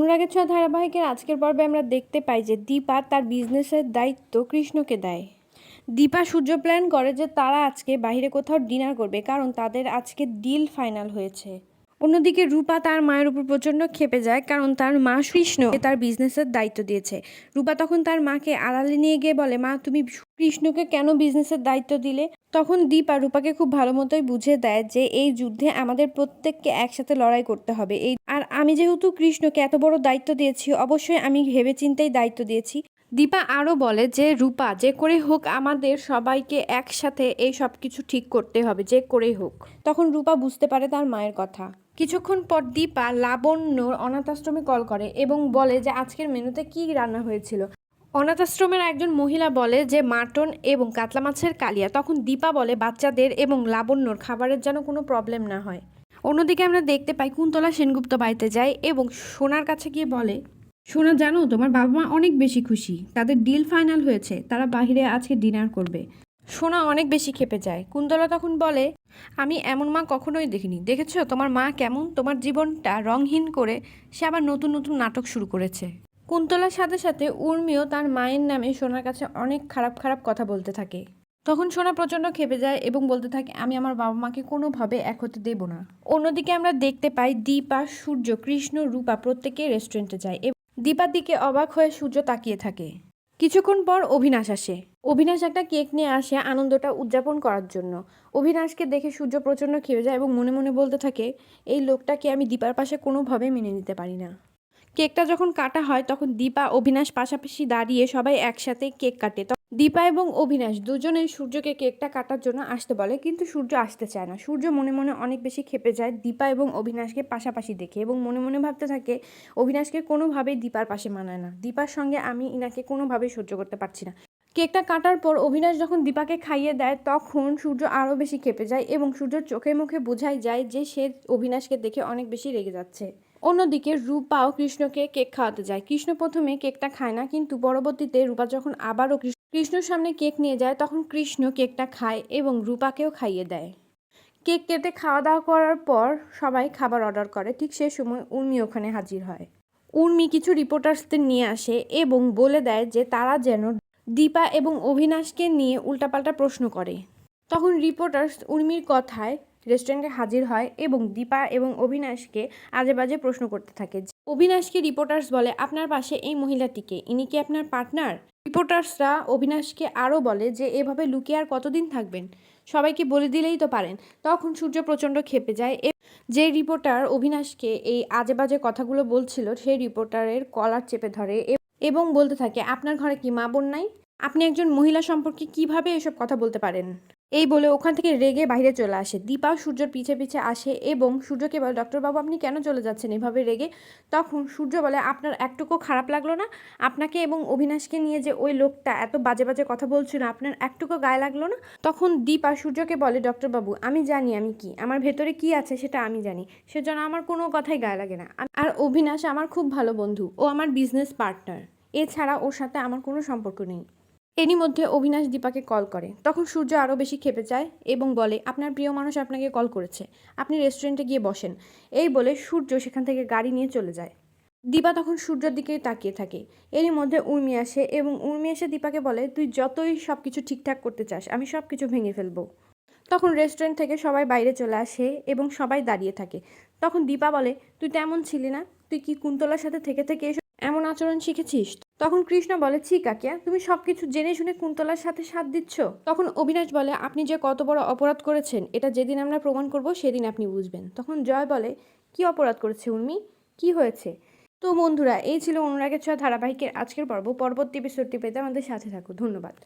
অনুরাগের ছোঁয়া ধারাবাহিকের আজকের পর্বে আমরা দেখতে পাই যে দীপা তার বিজনেসের দায়িত্ব কৃষ্ণকে দেয়। দীপা সূর্য প্ল্যান করে যে তারা আজকে বাইরে কোথাও ডিনার করবে, কারণ তাদের আজকে ডিল ফাইনাল হয়েছে। অন্যদিকে রূপা তার মায়ের উপর প্রচণ্ড ক্ষেপে যায়, কারণ তার মা কৃষ্ণকে তার বিজনেসের দায়িত্ব দিয়েছে। রূপা তখন তার মাকে আড়ালে নিয়ে গিয়ে বলে, মা তুমি কৃষ্ণকে কেন বিজনেসের দায়িত্ব দিলে? তখন দীপা রূপাকে খুব ভালো মতোই বুঝিয়ে দেয় যে এই যুদ্ধে আমাদের প্রত্যেককে একসাথে লড়াই করতে হবে। আর আমি যেহেতু কৃষ্ণকে এত বড় দায়িত্ব দিয়েছি, অবশ্যই আমি ভেবেচিন্তেই দায়িত্ব দিয়েছি। দীপা আরও বলে যে রূপা, যে করে হোক আমাদের সবাইকে একসাথে এই সব কিছু ঠিক করতে হবে, যে করেই হোক। তখন রূপা বুঝতে পারে তার মায়ের কথা। কিছুক্ষণ পর দীপা লাবণ্যর অনাথ আশ্রমে কল করে এবং বলে যে আজকের মেনুতে কি রান্না হয়েছিল। অনাথ আশ্রমের একজন মহিলা বলে যে মাটন এবং কাতলা মাছের কালিয়া। তখন দীপা বলে বাচ্চাদের এবং লাবণ্যর খাবারের যেন কোনো প্রবলেম না হয়। অন্যদিকে আমরা দেখতে পাই কুন্তলা সেনগুপ্ত বাড়িতে যায় এবং সোনার কাছে গিয়ে বলে, সোনা জানো, তোমার বাবা মা অনেক বেশি খুশি, তাদের ডিল ফাইনাল হয়েছে, তারা বাইরে আজকে ডিনার করবে। সোনা অনেক বেশি ক্ষেপে যায়। কুন্তলা তখন বলে, আমি এমন মা কখনোই দেখিনি। দেখেছো তোমার মা কেমন তোমার জীবনটা রংহীন করে সে আবার নতুন নতুন নাটক শুরু করেছে। কুন্তলার সাথে সাথে উর্মিও তার মায়ের নামে সোনার কাছে অনেক খারাপ খারাপ কথা বলতে থাকে। তখন সোনা প্রচণ্ড ক্ষেপে যায় এবং বলতে থাকে, আমি আমার বাবা মাকে কোনোভাবে এক হতে দেব না। অন্যদিকে আমরা দেখতে পাই দীপা, সূর্য, কৃষ্ণ, রূপা প্রত্যেকেই রেস্টুরেন্টে যায়। দীপার দিকে অবাক হয়ে সূর্য তাকিয়ে থাকে। কিছুক্ষণ পর অভিনাশ আসে। অভিনাশ একটা কেক নিয়ে আসে আনন্দটা উদযাপন করার জন্য। অভিনাশকে দেখে সূর্য প্রচণ্ড খেপে যায় এবং মনে মনে বলতে থাকে, এই লোকটাকে আমি দীপার পাশে কোনোভাবে মেনে নিতে পারি না। কেকটা যখন কাটা হয় তখন দীপা, অভিনাশ পাশাপাশি দাঁড়িয়ে সবাই একসাথে কেক কাটে। দীপা এবং অভিনাশ দুজনেই সূর্যকে কেকটা কাটার জন্য আসতে বলে, কিন্তু সূর্য আসতে চায় না। সূর্য মনে মনে অনেক বেশি ক্ষেপে যায় দীপা এবং অভিনাশকে পাশাপাশি দেখে এবং মনে মনে ভাবতে থাকে, অভিনাশকে কোনোভাবেই দীপার পাশে মানায় না, দীপার সঙ্গে আমি ইনাকে কোনোভাবেই সহ্য করতে পারছি না। কেকটা কাটার পর অভিনাশ যখন দীপাকে খাইয়ে দেয় তখন সূর্য আরও বেশি ক্ষেপে যায় এবং সূর্যর চোখে মুখে বোঝাই যায় যে সে অভিনাশকে দেখে অনেক বেশি রেগে যাচ্ছে। অন্যদিকে রূপাও কৃষ্ণকে কেক খাওয়াতে যায়। কৃষ্ণ প্রথমে কেকটা খায় না, কিন্তু পরবর্তীতে রূপা যখন আবারও কৃষ্ণর সামনে কেক নিয়ে যায় তখন কৃষ্ণ কেকটা খায় এবং রূপাকেও খাইয়ে দেয়। কেক কেটে খাওয়া দাওয়া করার পর সবাই খাবার অর্ডার করে। ঠিক সে সময় উর্মি ওখানে হাজির হয়। উর্মি কিছু রিপোর্টার্সদের নিয়ে আসে এবং বলে দেয় যে তারা যেন দীপা এবং অভিনাশকে নিয়ে উল্টাপাল্টা প্রশ্ন করে। তখন রিপোর্টার্স উর্মির কথায় রেস্টুরেন্টে হাজির হয় এবং দীপা এবং অভিনাশকে আজে বাজে প্রশ্ন করতে থাকে। অভিনাশকে রিপোর্টার্স বলে, আপনার পাশে এই মহিলাটিকে, ইনি কি আপনার পার্টনার? রিপোর্টার্সরা অভিনাশকে আরও বলে যে এভাবে লুকিয়ে আর কতদিন থাকবেন, সবাইকে বলে দিলেই তো পারেন। তখন সূর্য প্রচণ্ড ক্ষেপে যায়। যে রিপোর্টার অভিনাশকে এই আজে বাজে কথাগুলো বলছিল সেই রিপোর্টারের কলার চেপে ধরে এবং বলতে থাকে, আপনার ঘরে কি মা বোন নাই? আপনি একজন মহিলা সম্পর্কে কিভাবে এসব কথা বলতে পারেন? এই বলে ওখান থেকে রেগে বাইরে চলে আসে। দীপাও সূর্যর পিছে পিছে আসে এবং সূর্যকে বলে, ডক্টরবাবু আপনি কেন চলে যাচ্ছেন এভাবে রেগে? তখন সূর্য বলে, আপনার একটুকু খারাপ লাগলো না? আপনাকে এবং অভিনাশকে নিয়ে যে ওই লোকটা এত বাজে বাজে কথা বলছিল, আপনার একটুকু গায়ে লাগলো না? তখন দীপা সূর্যকে বলে, ডক্টরবাবু আমি জানি আমি কি, আমার ভেতরে কি আছে সেটা আমি জানি, সেজন্য আমার কোনো কথাই গায়ে লাগে না। আর অভিনাশ আমার খুব ভালো বন্ধু, ও আমার বিজনেস পার্টনার, এছাড়া ওর সাথে আমার কোনো সম্পর্ক নেই। এরই মধ্যে অভিনাশ দীপাকে কল করে। তখন সূর্য আরও বেশি ক্ষেপে যায় এবং বলে, আপনার প্রিয় মানুষ আপনাকে কল করেছে, আপনি রেস্টুরেন্টে গিয়ে বসেন। এই বলে সূর্য সেখান থেকে গাড়ি নিয়ে চলে যায়। দীপা তখন সূর্যের দিকে তাকিয়ে থাকে। এরই মধ্যে উর্মি আসে এবং উর্মি এসে দীপাকে বলে, তুই যতই সব কিছু ঠিকঠাক করতে চাস আমি সব কিছু ভেঙে ফেলবো। তখন রেস্টুরেন্ট থেকে সবাই বাইরে চলে আসে এবং সবাই দাঁড়িয়ে থাকে। তখন দীপা বলে, তুই তেমন ছিলি না, তুই কি কুন্তলার সাথে থেকে থেকে এমন আচরণ শিখেছিস? তখন কৃষ্ণ বলে, ছি কাকিয়া, তুমি সবকিছু জেনে শুনে কুন্তলার সাথে সাথ দিচ্ছ? তখন অবিনাশ বলে, আপনি যে কত বড় অপরাধ করেছেন এটা যেদিন আমরা প্রমাণ করব সেদিন আপনি বুঝবেন। তখন জয় বলে, কি অপরাধ করেছে উর্মি, কি হয়েছে? তো বন্ধুরা, এই ছিল অনুরাগের ছোঁয়া ধারাবাহিকের আজকের পর্ব। পরবর্তী এপিসোডটি পেতে আমাদের সাথে থাকো। ধন্যবাদ।